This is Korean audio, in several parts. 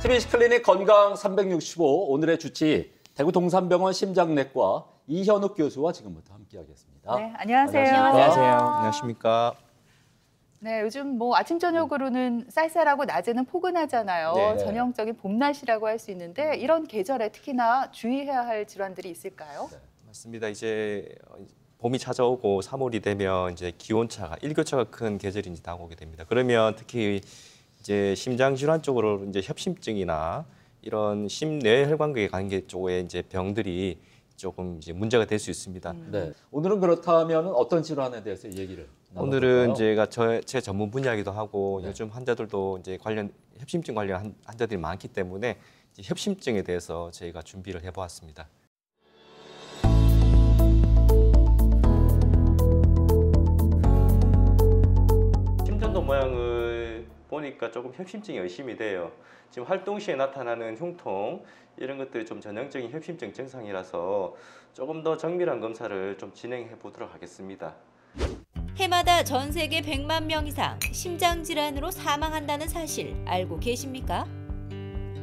TBC 클리닉 건강 365 오늘의 주치 대구 동산병원 심장내과 이현욱 교수와 지금부터 함께하겠습니다. 네, 안녕하세요. 안녕하세요. 안녕하십니까. 네, 요즘 뭐 아침 저녁으로는 쌀쌀하고 낮에는 포근하잖아요. 네. 전형적인 봄날씨라고 할 수 있는데 이런 계절에 특히나 주의해야 할 질환들이 있을까요? 네. 맞습니다. 이제 봄이 찾아오고 3월이 되면 이제 기온차가 일교차가 큰 계절이 이제 다가오게 됩니다. 그러면 특히 이제 심장 질환 쪽으로 이제 협심증이나 이런 심뇌혈관계 관계 쪽에 이제 병들이 조금 이제 문제가 될 수 있습니다. 네. 오늘은 그렇다면 어떤 질환에 대해서 얘기를 오늘은 나눠볼까요? 제가 제 전문 분야이기도 하고 네. 요즘 환자들도 이제 협심증 관련 환자들이 많기 때문에 이제 협심증에 대해서 저희가 준비를 해보았습니다. 심전도 모양을 보니까 조금 협심증이 의심이 돼요. 지금 활동 시에 나타나는 흉통 이런 것들이 좀 전형적인 협심증 증상이라서 조금 더 정밀한 검사를 좀 진행해 보도록 하겠습니다. 해마다 전 세계 100만 명 이상 심장 질환으로 사망한다는 사실 알고 계십니까?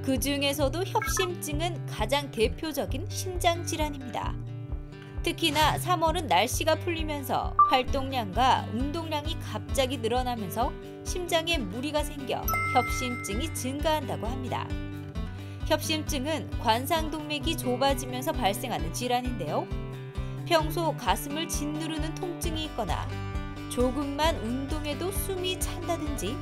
그 중에서도 협심증은 가장 대표적인 심장 질환입니다. 특히나 3월은 날씨가 풀리면서 활동량과 운동량이 갑자기 늘어나면서 심장에 무리가 생겨 협심증이 증가한다고 합니다. 협심증은 관상동맥이 좁아지면서 발생하는 질환인데요. 평소 가슴을 짓누르는 통증이 있거나 조금만 운동해도 숨이 찬다든지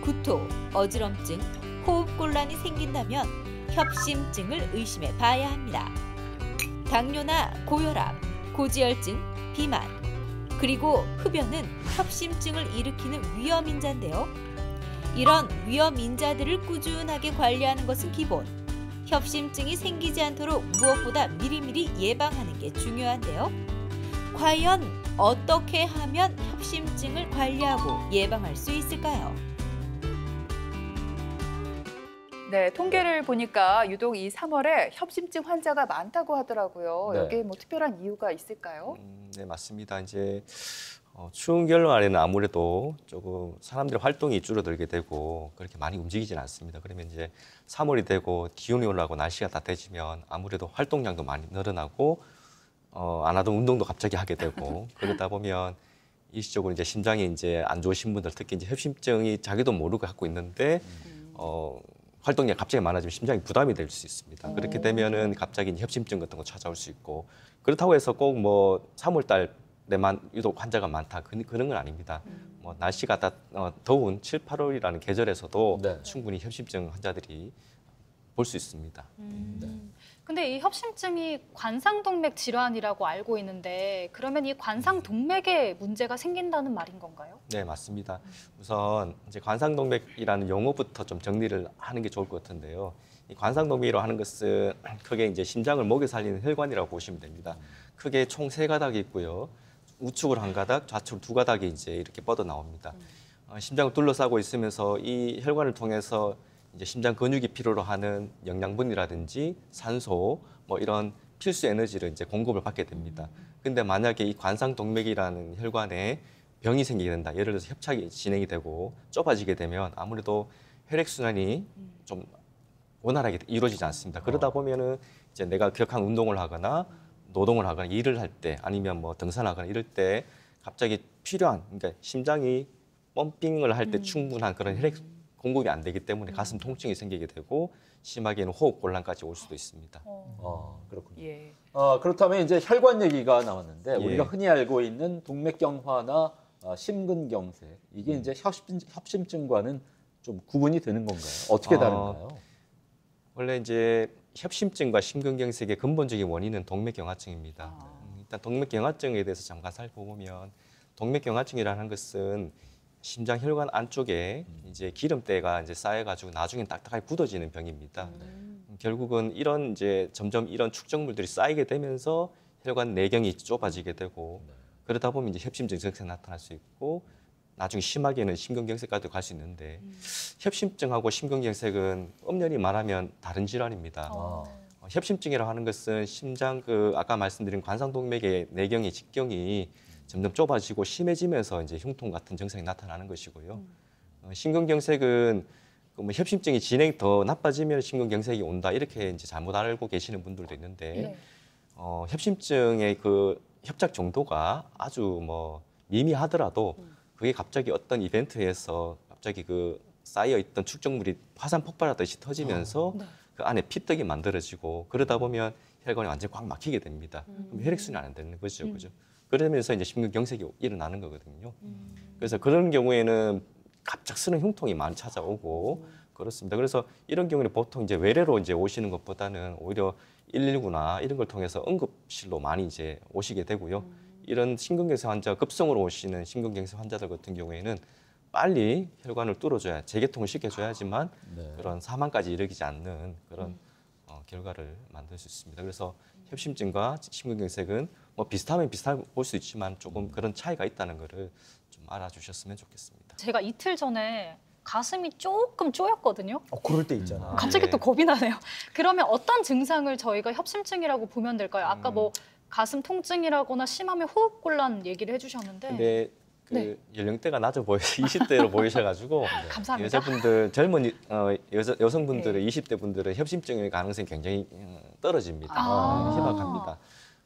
구토, 어지럼증, 호흡곤란이 생긴다면 협심증을 의심해 봐야 합니다. 당뇨나 고혈압, 고지혈증, 비만, 그리고 흡연은 협심증을 일으키는 위험인자인데요. 이런 위험인자들을 꾸준하게 관리하는 것은 기본. 협심증이 생기지 않도록 무엇보다 미리미리 예방하는 게 중요한데요. 과연 어떻게 하면 협심증을 관리하고 예방할 수 있을까요? 네, 통계를 보니까 유독 이 3월에 협심증 환자가 많다고 하더라고요. 네. 여기에 뭐 특별한 이유가 있을까요? 네, 맞습니다. 이제 추운 겨울에는 아무래도 조금 사람들의 활동이 줄어들게 되고 그렇게 많이 움직이지는 않습니다. 그러면 이제 3월이 되고 기온이 올라가고 날씨가 따뜻해지면 아무래도 활동량도 많이 늘어나고 안 하던 운동도 갑자기 하게 되고 그러다 보면 일시적으로 이제 심장이 이제 안 좋으신 분들 특히 이제 협심증이 자기도 모르고 갖고 있는데 활동량이 갑자기 많아지면 심장이 부담이 될 수 있습니다. 그렇게 되면은 갑자기 이제 협심증 같은 거 찾아올 수 있고 그렇다고 해서 꼭 뭐 3월 달에만 유독 환자가 많다 그런 건 아닙니다. 뭐 날씨가 더운 7, 8월이라는 계절에서도 네. 충분히 협심증 환자들이 볼 수 있습니다. 근데 이 협심증이 관상동맥 질환이라고 알고 있는데 그러면 이 관상동맥에 문제가 생긴다는 말인 건가요? 네, 맞습니다. 우선 이제 관상동맥이라는 용어부터 좀 정리를 하는 게 좋을 것 같은데요. 이 관상동맥이라고 하는 것은 크게 이제 심장을 먹여 살리는 혈관이라고 보시면 됩니다. 크게 총 3가닥이 있고요. 우측으로 1가닥, 좌측으로 2가닥이 이제 이렇게 뻗어 나옵니다. 심장을 둘러싸고 있으면서 이 혈관을 통해서 이제 심장 근육이 필요로 하는 영양분이라든지 산소 뭐 이런 필수 에너지를 이제 공급을 받게 됩니다. 근데 만약에 이 관상동맥이라는 혈관에 병이 생기게 된다. 예를 들어서 협착이 진행이 되고 좁아지게 되면 아무래도 혈액순환이 좀 원활하게 이루어지지 않습니다. 그러다 보면은 이제 내가 격한 운동을 하거나 노동을 하거나 일을 할 때 아니면 뭐 등산하거나 이럴 때 갑자기 필요한 그러니까 심장이 펌핑을 할 때 충분한 그런 혈액 공급이 안 되기 때문에 가슴 통증이 생기게 되고 심하게는 호흡 곤란까지 올 수도 있습니다. 그렇군요. 예. 그렇다면 이제 혈관 얘기가 나왔는데 예. 우리가 흔히 알고 있는 동맥경화나 심근경색 이게 이제 협심증과는 좀 구분이 되는 건가요? 어떻게 다른가요? 원래 이제 협심증과 심근경색의 근본적인 원인은 동맥경화증입니다. 일단 동맥경화증에 대해서 잠깐 살펴보면 동맥경화증이라는 것은 심장 혈관 안쪽에 이제 기름때가 이제 쌓여가지고 나중엔 딱딱하게 굳어지는 병입니다. 결국은 이런 이제 점점 이런 축적물들이 쌓이게 되면서 혈관 내경이 좁아지게 되고 그러다 보면 이제 협심증 증세가 나타날 수 있고 나중에 심하게는 심근경색까지도 갈 수 있는데 협심증하고 심근경색은 엄연히 말하면 다른 질환입니다. 협심증이라고 하는 것은 심장 아까 말씀드린 관상동맥의 내경의 직경이 점점 좁아지고 심해지면서 이제 흉통 같은 증상이 나타나는 것이고요. 심근경색은 뭐 협심증이 진행이 더 나빠지면 심근경색이 온다 이렇게 이제 잘못 알고 계시는 분들도 있는데 네. 협심증의 그 협작 정도가 아주 뭐 미미하더라도 그게 갑자기 어떤 이벤트에서 갑자기 그 쌓여 있던 축적물이 화산 폭발하듯이 터지면서 네. 그 안에 피떡이 만들어지고 그러다 보면 혈관이 완전히 꽉 막히게 됩니다. 그럼 혈액순환이 안 되는 거죠, 그죠? 그러면서 이제 심근경색이 일어나는 거거든요. 그래서 그런 경우에는 갑작스러운 흉통이 많이 찾아오고 그렇습니다. 그래서 이런 경우는 보통 이제 외래로 이제 오시는 것보다는 오히려 119나 이런 걸 통해서 응급실로 많이 이제 오시게 되고요. 이런 심근경색 환자, 급성으로 오시는 심근경색 환자들 같은 경우에는 빨리 혈관을 뚫어줘야 재개통을 시켜줘야지만 네. 그런 사망까지 이르지 않는 그런 결과를 만들 수 있습니다. 그래서 협심증과 심근경색은 뭐 비슷하면 비슷하게 볼 수 있지만 조금 그런 차이가 있다는 거를 좀 알아주셨으면 좋겠습니다. 제가 이틀 전에 가슴이 조금 쪼였거든요. 그럴 때 있잖아. 갑자기 네. 또 겁이 나네요. 그러면 어떤 증상을 저희가 협심증이라고 보면 될까요? 아까 뭐 가슴 통증이라거나 심하면 호흡곤란 얘기를 해주셨는데 근데 그 네. 연령대가 낮아 보여 20대로 보이셔가지고 감사합니다. 여자분들 젊은 여성분들은 20대 분들은 협심증의 가능성이 굉장히 떨어집니다. 아. 희박합니다.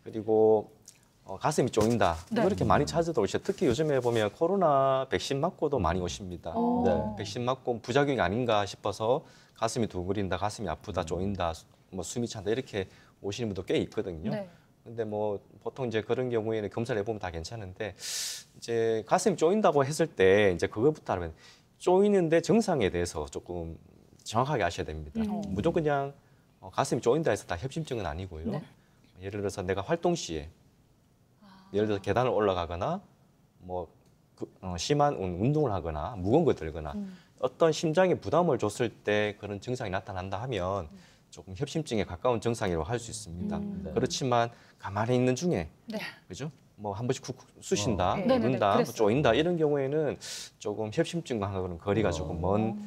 그리고 가슴이 쪼인다. 네. 이렇게 많이 찾아오셔. 특히 요즘에 보면 코로나 백신 맞고도 많이 오십니다. 오. 네. 백신 맞고 부작용이 아닌가 싶어서 가슴이 두근거린다, 가슴이 아프다, 쪼인다, 뭐 숨이 찬다 이렇게 오시는 분도 꽤 있거든요. 네. 근데 뭐 보통 이제 그런 경우에는 검사를 해보면 다 괜찮은데 이제 가슴이 쪼인다고 했을 때 이제 그것부터 하면 쪼이는데 증상에 대해서 조금 정확하게 아셔야 됩니다. 무조건 그냥 가슴이 쪼인다 해서 다 협심증은 아니고요. 네. 예를 들어서 내가 활동 시에 예를 들어서 계단을 올라가거나 뭐 심한 운동을 하거나 무거운 거 들거나 어떤 심장에 부담을 줬을 때 그런 증상이 나타난다 하면 조금 협심증에 가까운 증상이라고 할 수 있습니다. 네. 그렇지만 가만히 있는 중에 네. 그죠? 뭐 한 번씩 쿡쿡 쑤신다, 네. 네네네, 누른다, 뭐 그랬어요. 쪼인다 이런 경우에는 조금 협심증과는 거리가 조금 먼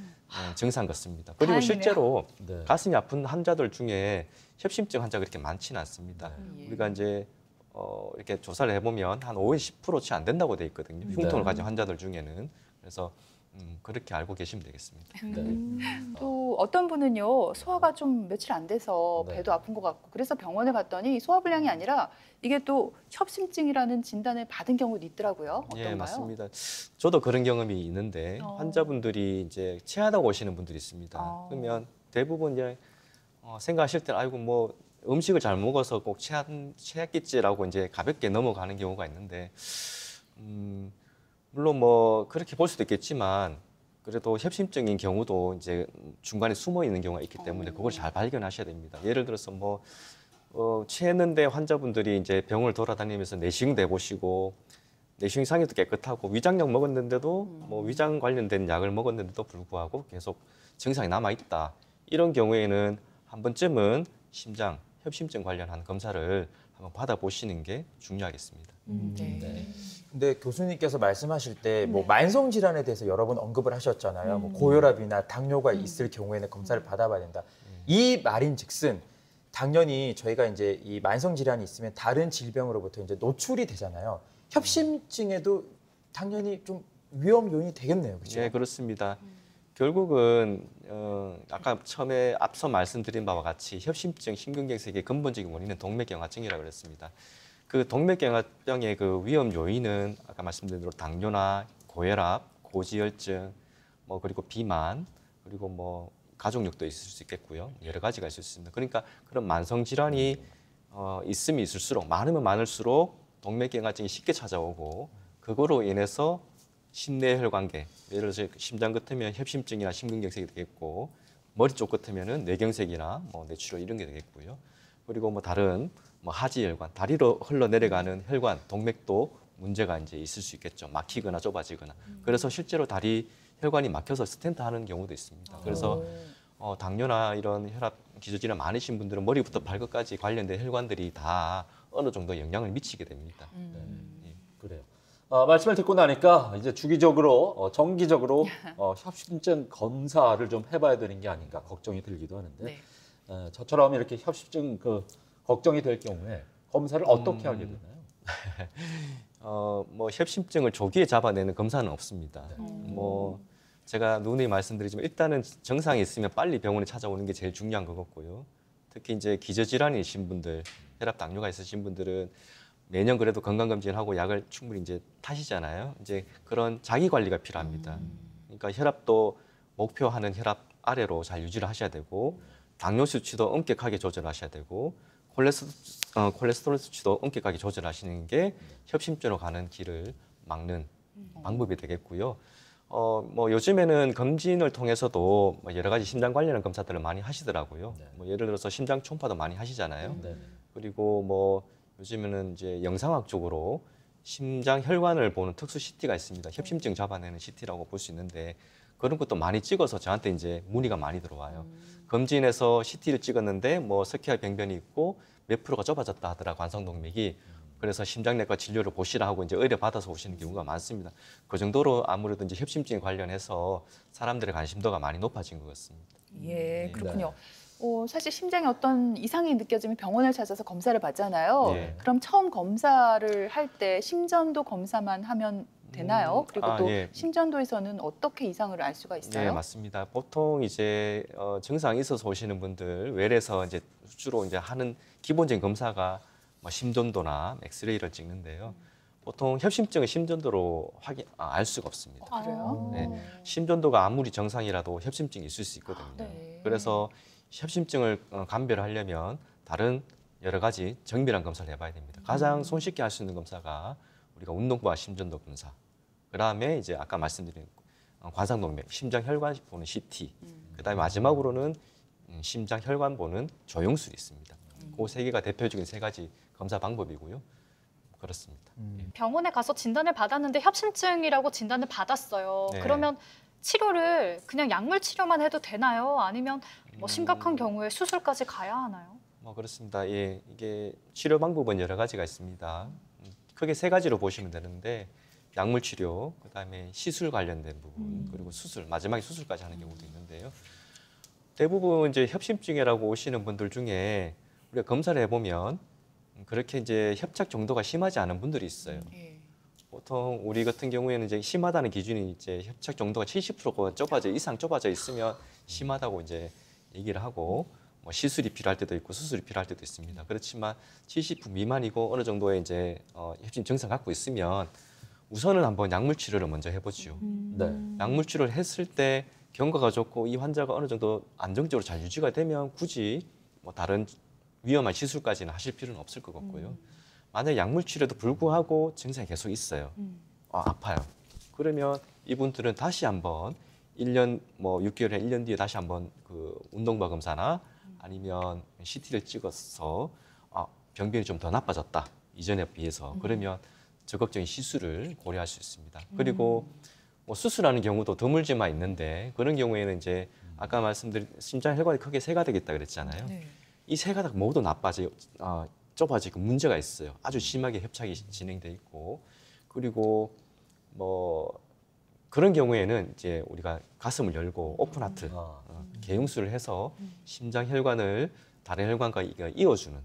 증상 같습니다. 그리고 다행이네요. 실제로 네. 가슴이 아픈 환자들 중에 협심증 환자가 그렇게 많지는 않습니다. 네. 우리가 이제 이렇게 조사를 해보면 한 5~10%치 안 된다고 돼 있거든요. 흉통을 네. 가진 환자들 중에는. 그래서 그렇게 알고 계시면 되겠습니다. 네. 또 어떤 분은요 소화가 좀 며칠 안 돼서 네. 배도 아픈 것 같고 그래서 병원에 갔더니 소화불량이 아니라 이게 또 협심증이라는 진단을 받은 경우도 있더라고요. 어떤가요? 예, 맞습니다. 저도 그런 경험이 있는데 환자분들이 이제 체하다고 오시는 분들이 있습니다. 그러면 대부분 이제 생각하실 때는 아이고 뭐 음식을 잘 먹어서 꼭 체했겠지라고 이제 가볍게 넘어가는 경우가 있는데 물론 뭐 그렇게 볼 수도 있겠지만 그래도 협심증인 경우도 이제 중간에 숨어 있는 경우가 있기 때문에 그걸 잘 발견하셔야 됩니다. 예를 들어서 뭐 체했는데 환자분들이 이제 병을 돌아다니면서 내시경도 해보시고 내시경 상태도 깨끗하고 위장약 먹었는데도 뭐 위장 관련된 약을 먹었는데도 불구하고 계속 증상이 남아 있다. 이런 경우에는 한 번쯤은 심장, 협심증 관련한 검사를 한번 받아보시는 게 중요하겠습니다. 네. 네. 근데 교수님께서 말씀하실 때 뭐 만성 질환에 대해서 여러 번 언급을 하셨잖아요. 뭐 고혈압이나 당뇨가 있을 경우에는 검사를 받아봐야 된다. 이 말인즉슨 당연히 저희가 이제 이 만성 질환이 있으면 다른 질병으로부터 이제 노출이 되잖아요. 협심증에도 당연히 좀 위험 요인이 되겠네요, 그렇죠? 네, 그렇습니다. 결국은 아까 처음에 앞서 말씀드린 바와 같이 협심증, 심근경색의 근본적인 원인은 동맥경화증이라고 그랬습니다. 그 동맥경화병의 그 위험 요인은 아까 말씀드린 대로 당뇨나 고혈압, 고지혈증, 뭐 그리고 비만, 그리고 뭐 가족력도 있을 수 있겠고요. 여러 가지가 있을 수 있습니다. 그러니까 그런 만성 질환이 있으면 있을수록 많으면 많을수록 동맥경화증이 쉽게 찾아오고 그거로 인해서 심내혈관계, 예를 들어서 심장 같으면 협심증이나 심근경색이 되겠고 머리 쪽 같으면은 뇌경색이나 뭐 뇌출혈 이런 게 되겠고요. 그리고 뭐 다른 뭐 하지혈관, 다리로 흘러내려가는 혈관, 동맥도 문제가 이제 있을 수 있겠죠. 막히거나 좁아지거나. 그래서 실제로 다리 혈관이 막혀서 스텐트 하는 경우도 있습니다. 그래서 당뇨나 이런 혈압 기저질환 많으신 분들은 머리부터 발끝까지 관련된 혈관들이 다 어느 정도 영향을 미치게 됩니다. 그래요. 말씀을 듣고 나니까 이제 주기적으로 정기적으로 협심증 검사를 좀 해봐야 되는 게 아닌가 걱정이 들기도 하는데 네. 저처럼 이렇게 협심증 걱정이 될 경우에 검사를 어떻게 하게 되나요? 뭐 협심증을 조기에 잡아내는 검사는 없습니다. 뭐 제가 누누이 말씀드리지만 일단은 증상이 있으면 빨리 병원에 찾아오는 게 제일 중요한 것 같고요. 특히 이제 기저질환이신 분들, 혈압 당뇨가 있으신 분들은 매년 그래도 건강검진하고 약을 충분히 이제 타시잖아요. 이제 그런 자기 관리가 필요합니다. 그러니까 혈압도 목표하는 혈압 아래로 잘 유지를 하셔야 되고 당뇨 수치도 엄격하게 조절하셔야 되고 콜레스테롤 수치도 엄격하게 조절하시는 게 협심증으로 가는 길을 막는 방법이 되겠고요. 뭐 요즘에는 검진을 통해서도 뭐 여러 가지 심장 관련한 검사들을 많이 하시더라고요. 네. 뭐 예를 들어서 심장 초음파도 많이 하시잖아요. 네. 그리고 뭐 요즘에는 이제 영상학 적으로 심장 혈관을 보는 특수 CT가 있습니다. 협심증 잡아내는 CT라고 볼 수 있는데 그런 것도 많이 찍어서 저한테 이제 문의가 많이 들어와요. 검진에서 CT를 찍었는데 뭐 석회와 병변이 있고 몇 프로가 좁아졌다 하더라 관상동맥이. 그래서 심장내과 진료를 보시라 하고 이제 의뢰 받아서 오시는 경우가 많습니다. 그 정도로 아무래도 이제 협심증에 관련해서 사람들의 관심도가 많이 높아진 것 같습니다. 예, 그렇군요. 사실 심장에 어떤 이상이 느껴지면 병원을 찾아서 검사를 받잖아요. 예. 그럼 처음 검사를 할 때 심전도 검사만 하면 되나요? 그리고 또 예. 심전도에서는 어떻게 이상을 알 수가 있어요? 네, 맞습니다. 보통 이제 증상이 있어서 오시는 분들 외래에서 이제 주로 이제 하는 기본적인 검사가 뭐 심전도나 엑스레이를 찍는데요. 보통 협심증은 심전도로 알 수가 없습니다. 아, 그래요? 네. 심전도가 아무리 정상이라도 협심증이 있을 수 있거든요. 네. 그래서 협심증을 감별하려면 다른 여러 가지 정밀한 검사를 해봐야 됩니다. 가장 손쉽게 할 수 있는 검사가 우리가 운동부와 심전도 검사. 그다음에 이제 아까 말씀드린 관상동맥, 심장 혈관 보는 CT. 그다음에 마지막으로는 심장 혈관 보는 조영술이 있습니다. 그 세 개가 대표적인 세 가지 검사 방법이고요. 그렇습니다. 병원에 가서 진단을 받았는데 협심증이라고 진단을 받았어요. 네. 그러면 치료를 그냥 약물 치료만 해도 되나요? 아니면 뭐 심각한 경우에 수술까지 가야 하나요? 뭐 그렇습니다. 예, 이게 치료 방법은 여러 가지가 있습니다. 크게 세 가지로 보시면 되는데 약물 치료, 그다음에 시술 관련된 부분, 그리고 수술, 마지막에 수술까지 하는 경우도 있는데요. 대부분 이제 협심증이라고 오시는 분들 중에 우리가 검사를 해보면 그렇게 이제 협착 정도가 심하지 않은 분들이 있어요. 예. 보통 우리 같은 경우에는 이제 심하다는 기준이 이제 협착 정도가 70%가 이상 좁아져 있으면 심하다고 이제 얘기를 하고 뭐 시술이 필요할 때도 있고 수술이 필요할 때도 있습니다. 그렇지만 70% 미만이고 어느 정도의 이제 협심 증상 갖고 있으면 우선은 한번 약물 치료를 먼저 해보죠. 네. 약물 치료를 했을 때 경과가 좋고 이 환자가 어느 정도 안정적으로 잘 유지가 되면 굳이 뭐 다른 위험한 시술까지는 하실 필요는 없을 것 같고요. 만약에 약물 치료도 불구하고 증상이 계속 있어요. 아파요. 그러면 이분들은 다시 한번 1년 뭐 6개월에 1년 뒤에 다시 한번 그 운동부 검사나 아니면 CT를 찍어서 병변이 좀 더 나빠졌다. 이전에 비해서. 그러면 적극적인 시술을 고려할 수 있습니다. 그리고 뭐 수술하는 경우도 드물지만 있는데 그런 경우에는 이제 아까 말씀드린 심장 혈관이 크게 세 가닥 있다 그랬잖아요. 네. 이 세 가닥 모두 좁아지고 문제가 있어요. 아주 심하게 협착이 진행돼 있고 그리고 뭐 그런 경우에는 이제 우리가 가슴을 열고 오픈 하트 개용술을 해서 심장 혈관을 다른 혈관과 이어주는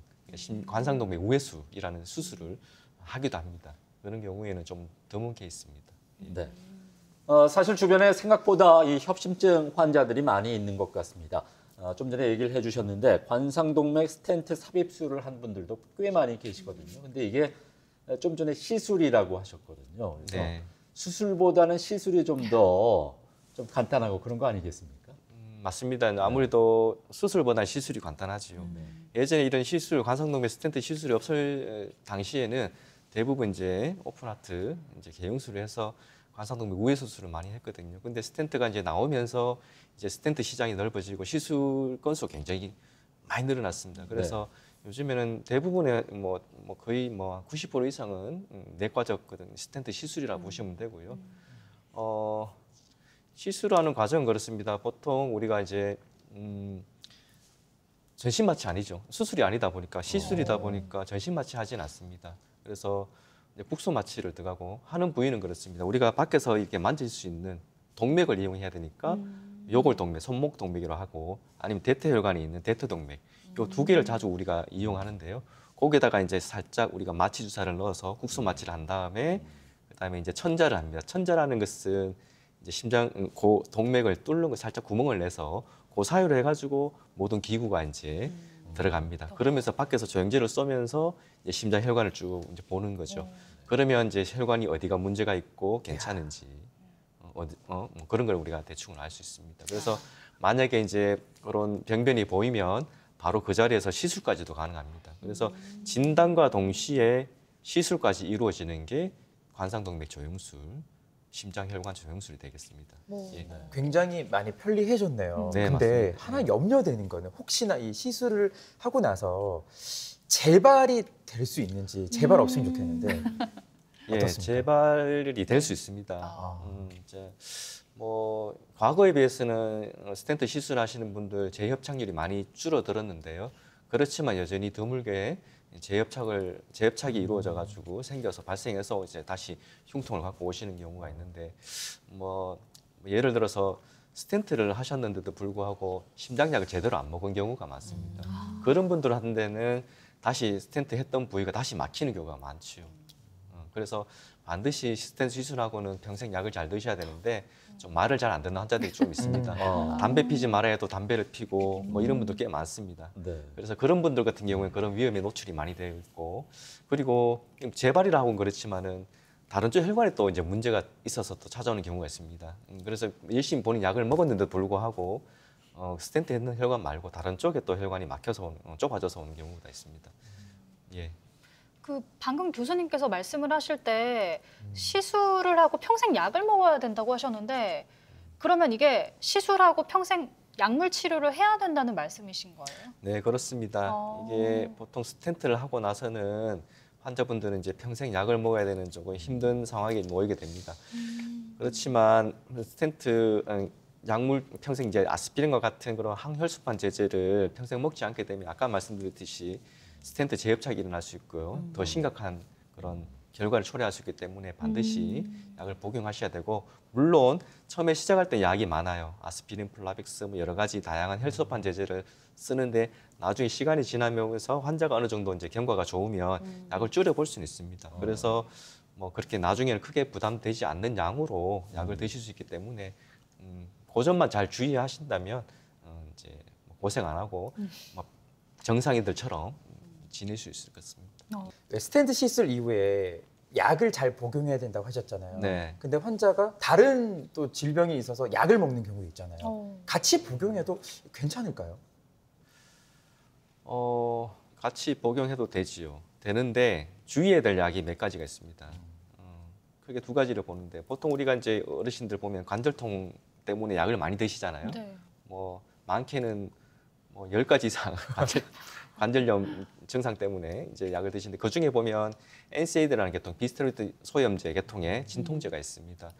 관상동맥 우회수라는 수술을 하기도 합니다. 그런 경우에는 좀 드문 케이스입니다. 네. 사실 주변에 생각보다 이 협심증 환자들이 많이 있는 것 같습니다. 좀 전에 얘기를 해주셨는데 관상동맥 스텐트 삽입술을 한 분들도 꽤 많이 계시거든요. 근데 이게 좀 전에 시술이라고 하셨거든요. 그래서 네. 수술보다는 시술이 좀 더 좀 간단하고 그런 거 아니겠습니까? 맞습니다. 아무래도 수술보다 시술이 간단하지요. 예전에 이런 시술, 관상동맥 스텐트 시술이 없을 당시에는 대부분 이제 오픈 하트, 이제 개용술을 해서 관상동맥 우회 수술을 많이 했거든요. 근데 스텐트가 이제 나오면서 이제 스텐트 시장이 넓어지고 시술 건수가 굉장히 많이 늘어났습니다. 그래서 요즘에는 대부분의 뭐 거의 뭐 90% 이상은 내과적 스텐트 시술이라고 보시면 되고요. 시술하는 과정은 그렇습니다. 보통 우리가 이제 전신 마취 아니죠. 수술이 아니다 보니까 시술이다 보니까 전신 마취 하진 않습니다. 그래서 이제 국소 마취를 들어가고 하는 부위는 그렇습니다. 우리가 밖에서 이렇게 만질 수 있는 동맥을 이용해야 되니까 요골 동맥, 손목 동맥이라고 하고 아니면 대퇴혈관이 있는 대퇴동맥 요 두 개를 자주 우리가 이용하는데요. 거기에다가 이제 살짝 우리가 마취 주사를 넣어서 국소 마취를 한 다음에 그다음에 이제 천자를 합니다. 천자라는 것은 이제 심장 그 동맥을 뚫는 거 살짝 구멍을 내서 그 사유로 해가지고 모든 기구가 이제 들어갑니다. 그러면서 밖에서 조영제를 쏘면서 이제 심장 혈관을 쭉 이제 보는 거죠. 그러면 이제 혈관이 어디가 문제가 있고 괜찮은지 뭐 그런 걸 우리가 대충 알 수 있습니다. 그래서 만약에 이제 그런 병변이 보이면 바로 그 자리에서 시술까지도 가능합니다. 그래서 진단과 동시에 시술까지 이루어지는 게 관상동맥 조영술, 심장혈관 조영술이 되겠습니다. 예. 굉장히 많이 편리해졌네요. 네, 근데 맞습니다. 하나 염려되는 거는 혹시나 이 시술을 하고 나서 재발이 될 수 있는지 재발 없으면 좋겠는데 예, 어떻습니까? 재발이 될 수 있습니다. 이제 뭐 과거에 비해서는 스텐트 시술하시는 분들 재협착률이 많이 줄어들었는데요. 그렇지만 여전히 드물게 재협착이 이루어져 가지고 생겨서 발생해서 이제 다시 흉통을 갖고 오시는 경우가 있는데 뭐 예를 들어서 스텐트를 하셨는데도 불구하고 심장약을 제대로 안 먹은 경우가 많습니다. 그런 분들한테는 다시 스텐트 했던 부위가 다시 막히는 경우가 많죠. 그래서 반드시 스텐트 시술하고는 평생 약을 잘 드셔야 되는데 좀 말을 잘 안 듣는 환자들이 좀 있습니다. 담배 피지 말아야 해도 담배를 피고 뭐 이런 분들 꽤 많습니다. 네. 그래서 그런 분들 같은 경우에 그런 위험에 노출이 많이 되어 있고 그리고 재발이라고는 그렇지만은 다른 쪽 혈관에 또 이제 문제가 있어서 또 찾아오는 경우가 있습니다. 그래서 열심히 본인 약을 먹었는데도 불구하고 스텐트 했는 혈관 말고 다른 쪽에 또 혈관이 막혀서 좁아져서 오는 경우가 있습니다. 예. 그 방금 교수님께서 말씀을 하실 때 시술을 하고 평생 약을 먹어야 된다고 하셨는데 그러면 이게 시술하고 평생 약물 치료를 해야 된다는 말씀이신 거예요? 네, 그렇습니다. 이게 보통 스텐트를 하고 나서는 환자분들은 이제 평생 약을 먹어야 되는 조금 힘든 상황에 놓이게 됩니다. 그렇지만 스텐트 약물 평생 이제 아스피린과 같은 그런 항혈소판 제제를 평생 먹지 않게 되면 아까 말씀드렸듯이 스텐트 재협착이 일어날 수 있고요. 더 심각한 그런 결과를 초래할 수 있기 때문에 반드시 약을 복용하셔야 되고 물론 처음에 시작할 때 약이 많아요. 아스피린, 플라빅스 뭐 여러 가지 다양한 혈소판 제제를 쓰는데 나중에 시간이 지나면서 환자가 어느 정도 이제 경과가 좋으면 약을 줄여볼 수는 있습니다. 그래서 뭐 그렇게 나중에는 크게 부담되지 않는 양으로 약을 드실 수 있기 때문에 그 점만 잘 주의하신다면 이제 고생 안 하고 뭐 정상인들처럼 지낼 수 있을 것 같습니다. 네, 스텐트 시술 이후에 약을 잘 복용해야 된다고 하셨잖아요. 네. 근데 환자가 다른 또 질병이 있어서 약을 먹는 경우 있잖아요. 같이 복용해도 괜찮을까요? 같이 복용해도 되지요. 되는데 주의해야 될 약이 몇 가지가 있습니다. 크게 두 가지를 보는데 보통 우리가 이제 어르신들 보면 관절통 때문에 약을 많이 드시잖아요. 네. 뭐 많게는 뭐 10가지 이상 관절염 증상 때문에 이제 약을 드시는데 그 중에 보면 NSAID라는 계통, 비스테로이드 소염제 계통의 진통제가 있습니다.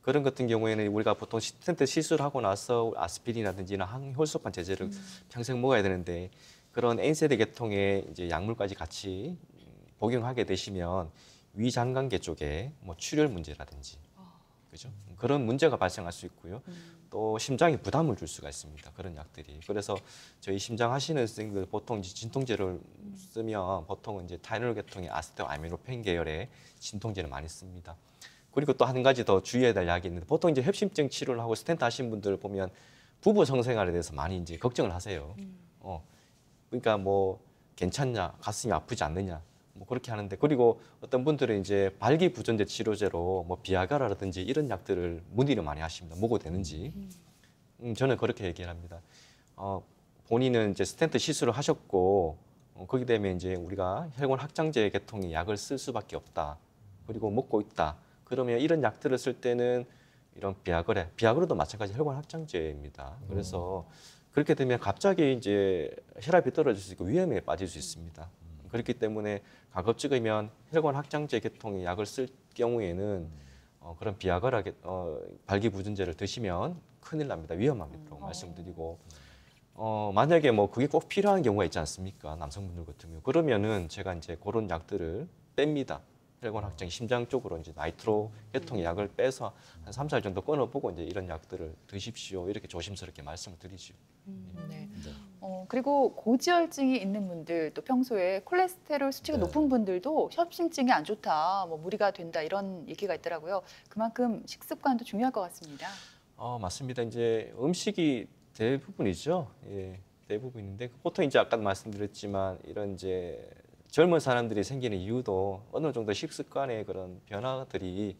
그런 같은 경우에는 우리가 보통 스텐트 시술하고 나서 아스피린이라든지 항혈소판 제제를 평생 먹어야 되는데 그런 NSAID 계통의 이제 약물까지 같이 복용하게 되시면 위장관계 쪽에 뭐 출혈 문제라든지 그죠? 그런 문제가 발생할 수 있고요. 또 심장에 부담을 줄 수가 있습니다. 그런 약들이. 그래서 저희 심장 하시는 선생님들 보통 이제 진통제를 쓰면 보통은 이제 타이놀 계통의 아세토아미노펜 계열의 진통제를 많이 씁니다. 그리고 또 한 가지 더 주의해야 될 약이 있는데 보통 이제 협심증 치료를 하고 스텐트 하신 분들 보면 부부 성생활에 대해서 많이 이제 걱정을 하세요. 그러니까 뭐 괜찮냐, 가슴이 아프지 않느냐. 뭐 그렇게 하는데 그리고 어떤 분들은 이제 발기부전제 치료제로 뭐 비아가라라든지 이런 약들을 문의를 많이 하십니다. 먹어도 되는지. 저는 그렇게 얘기를 합니다. 본인은 이제 스텐트 시술을 하셨고 거기 되면 이제 우리가 혈관 확장제 계통의 약을 쓸 수밖에 없다. 그리고 먹고 있다. 그러면 이런 약들을 쓸 때는 이런 비아그라도 마찬가지 혈관 확장제입니다. 그래서 그렇게 되면 갑자기 이제 혈압이 떨어질 수 있고 위험에 빠질 수 있습니다. 그렇기 때문에 가급적이면 혈관 확장제 계통의 약을 쓸 경우에는 그런 비아그라 발기부전제를 드시면 큰일 납니다. 위험합니다. 말씀드리고 만약에 뭐 그게 꼭 필요한 경우가 있지 않습니까? 남성분들 같으면 그러면은 제가 이제 그런 약들을 뺍니다. 혈관 확장, 심장 쪽으로 이제 나이트로 계통의 약을 빼서 한 3, 4일 정도 끊어보고 이제 이런 약들을 드십시오. 이렇게 조심스럽게 말씀을 드리죠. 네. 그리고 고지혈증이 있는 분들 또 평소에 콜레스테롤 수치가 네. 높은 분들도 협심증이 안 좋다, 뭐 무리가 된다 이런 얘기가 있더라고요. 그만큼 식습관도 중요할 것 같습니다. 맞습니다. 이제 음식이 대부분이죠. 예, 대부분인데 보통 이제 아까 말씀드렸지만 이런 이제 젊은 사람들이 생기는 이유도 어느 정도 식습관의 그런 변화들이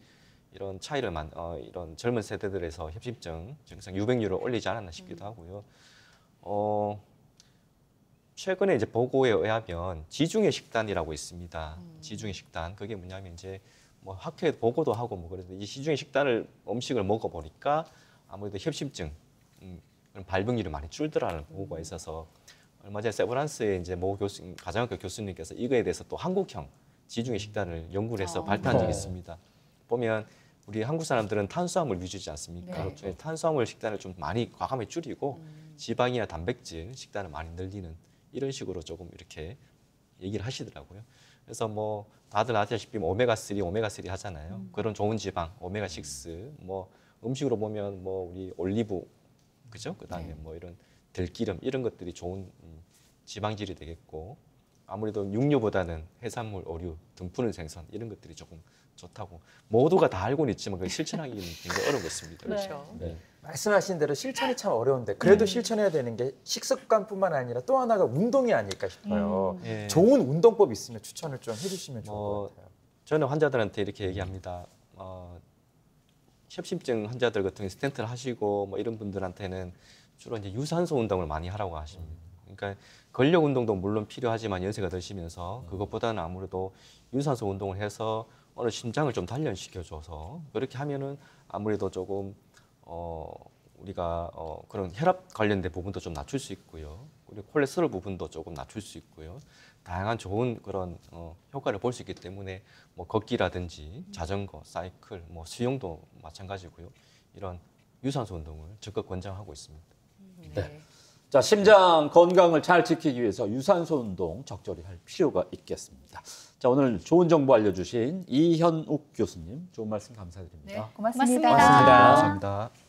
이런 차이를 이런 젊은 세대들에서 협심증 증상 유병률을 올리지 않았나 싶기도 하고요. 최근에 이제 보고에 의하면 지중해 식단이라고 있습니다. 지중해 식단 그게 뭐냐면 이제 뭐 학회에 보고도 하고 뭐 그래서 이 지중해 식단을 음식을 먹어보니까 아무래도 협심증 그런 발병률이 많이 줄더라는 보고가 있어서 얼마 전에 세브란스에 이제 모 교수 가정학교 교수님께서 이거에 대해서 또 한국형 지중해 식단을 연구를 해서 발표한 적이 있습니다. 보면 우리 한국 사람들은 탄수화물 위주지 않습니까? 네. 저희 탄수화물 식단을 좀 많이 과감히 줄이고 지방이나 단백질 식단을 많이 늘리는 이런 식으로 조금 이렇게 얘기를 하시더라고요. 그래서 뭐 다들 아시다시피 오메가3, 오메가3 하잖아요. 그런 좋은 지방, 오메가6, 뭐 음식으로 보면 뭐 우리 올리브, 그죠? 그다음에 뭐 이런 들기름 이런 것들이 좋은 지방질이 되겠고 아무래도 육류보다는 해산물, 어류, 등푸른 생선 이런 것들이 조금 좋다고 모두가 다 알고는 있지만 그걸 실천하기는 굉장히 어려운 것입니다. 그렇죠. 네. 말씀하신 대로 실천이 참 어려운데 그래도 실천해야 되는 게 식습관뿐만 아니라 또 하나가 운동이 아닐까 싶어요. 예. 좋은 운동법 있으면 추천을 좀 해주시면 좋을 것 같아요. 저는 환자들한테 이렇게 얘기합니다. 협심증 환자들 같은 경우 스텐트를 하시고 뭐 이런 분들한테는 주로 이제 유산소 운동을 많이 하라고 하십니다. 그러니까 근력 운동도 물론 필요하지만 연세가 드시면서 그것보다는 아무래도 유산소 운동을 해서 어느 심장을 좀 단련시켜줘서 그렇게 하면은 아무래도 조금 우리가 그런 혈압 관련된 부분도 좀 낮출 수 있고요. 그리고 콜레스테롤 부분도 조금 낮출 수 있고요. 다양한 좋은 그런 효과를 볼 수 있기 때문에 뭐 걷기라든지 자전거, 사이클, 뭐 수영도 마찬가지고요. 이런 유산소 운동을 적극 권장하고 있습니다. 네. 자, 심장 건강을 잘 지키기 위해서 유산소 운동 적절히 할 필요가 있겠습니다. 자, 오늘 좋은 정보 알려주신 이현욱 교수님, 좋은 말씀 감사드립니다. 네, 고맙습니다. 고맙습니다. 감사합니다.